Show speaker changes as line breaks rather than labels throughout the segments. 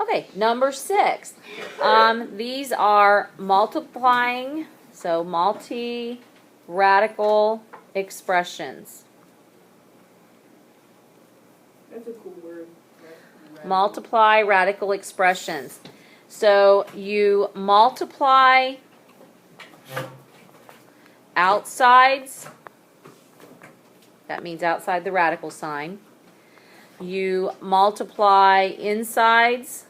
Okay, number 6. These are multiplying, so multi-radical expressions.
That's a cool word.
Multiply radical expressions. So you multiply outsides, that means outside the radical sign. You multiply insides,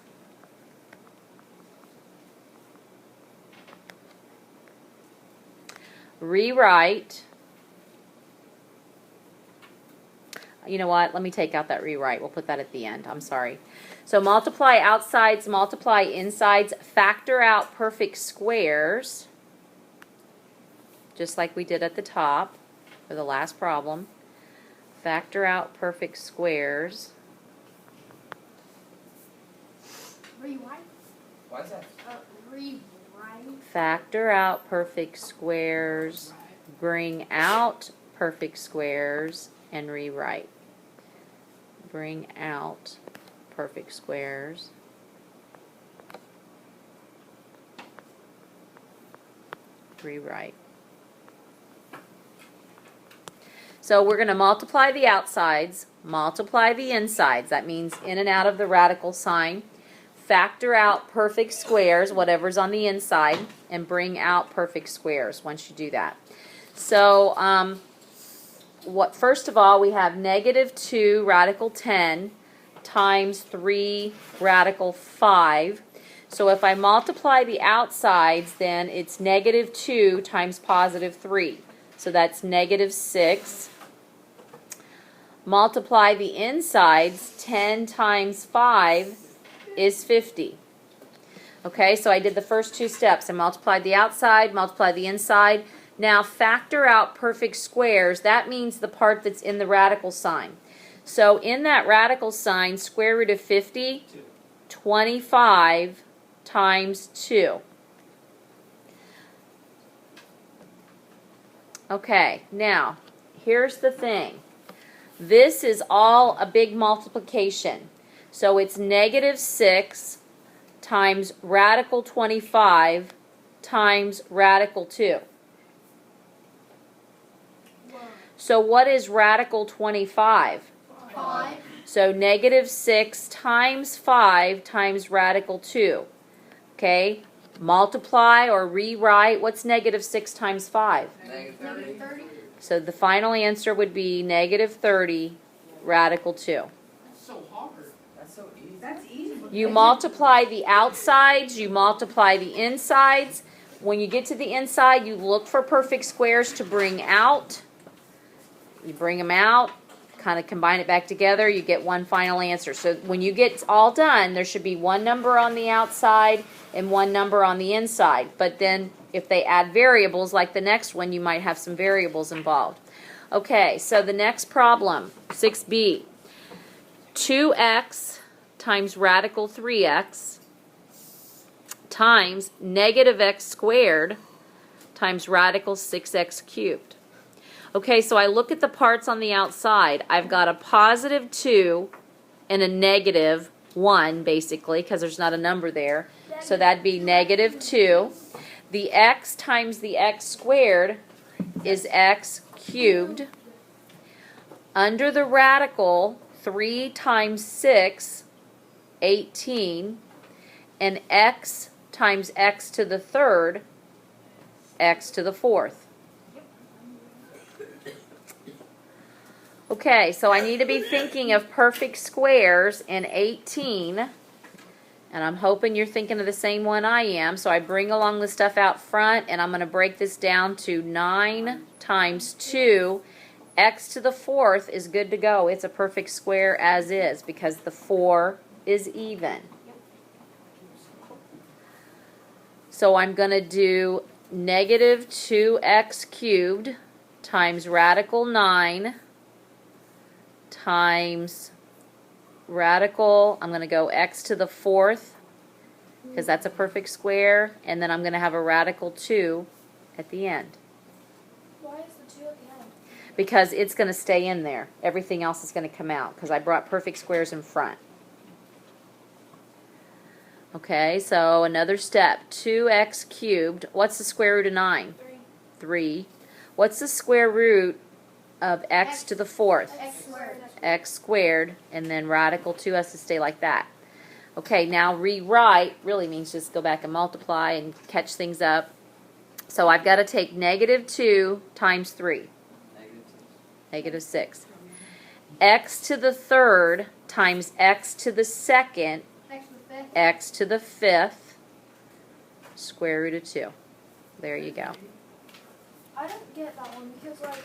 rewrite. You know what? Let me take out that rewrite. We'll put that at the end. I'm sorry. So multiply outsides, multiply insides, factor out perfect squares, just like we did at the top for the last problem. Factor out perfect squares.
Rewrite?
Why is that?
Rewrite.
Factor out perfect squares, bring out perfect squares, and rewrite. Bring out perfect squares. Rewrite. So we're going to multiply the outsides, multiply the insides. That means in and out of the radical sign. Factor out perfect squares, whatever's on the inside, and bring out perfect squares once you do that. So first of all, we have negative 2 radical 10 times 3 radical 5. So if I multiply the outsides, then it's negative 2 times positive 3. So that's negative 6. Multiply the insides, 10 times 5 is 50. Okay, so I did the first 2 steps. I multiplied the outside, multiplied the inside. Now factor out perfect squares. That means the part that's in the radical sign. So in that radical sign, square root of 50, 25 times 2. Okay, now here's the thing. This is all a big multiplication. So it's negative 6 times radical 25 times radical 2. So what is radical 25?
5.
So negative 6 times 5 times radical 2. Okay, multiply or rewrite. What's negative 6 times 5?
Negative 30.
So the final answer would be negative 30 radical 2.
That's so hard.
That's so easy.
That's easy.
You multiply the outsides, you multiply the insides. When you get to the inside, you look for perfect squares to bring out. You bring them out, kind of combine it back together, you get one final answer. So when you get all done, there should be one number on the outside and one number on the inside. But then if they add variables like the next one, you might have some variables involved. Okay, so the next problem, 6b. 2x times radical 3x times negative x squared times radical 6x cubed. Okay, so I look at the parts on the outside. I've got a positive 2 and a negative 1, basically, because there's not a number there. So that'd be negative 2. The x times the x squared is x cubed. Under the radical, 3 times 6, 18. And x times x to the third, x to the fourth. Okay, so I need to be thinking of perfect squares in 18, and I'm hoping you're thinking of the same one I am. So I bring along the stuff out front, and I'm going to break this down to 9 times 2. X to the fourth is good to go. It's a perfect square as is because the 4 is even. So I'm going to do negative 2x cubed times radical 9 times radical, I'm going to go x to the fourth because that's a perfect square, and then I'm going to have a radical 2 at the end.
Why is the 2 at the end?
Because it's going to stay in there. Everything else is going to come out because I brought perfect squares in front. Okay, so another step. 2x cubed. What's the square root of 9?
3.
3. What's the square root of x to the fourth?
X squared.
X squared, and then radical 2 has to stay like that. Okay, now rewrite really means just go back and multiply and catch things up. So I've got to take negative 2 times 3, negative 6. X to the third times x to the second,
X to the 5th.
x to the fifth, square root of 2. There you go.
I don't get that one because, like,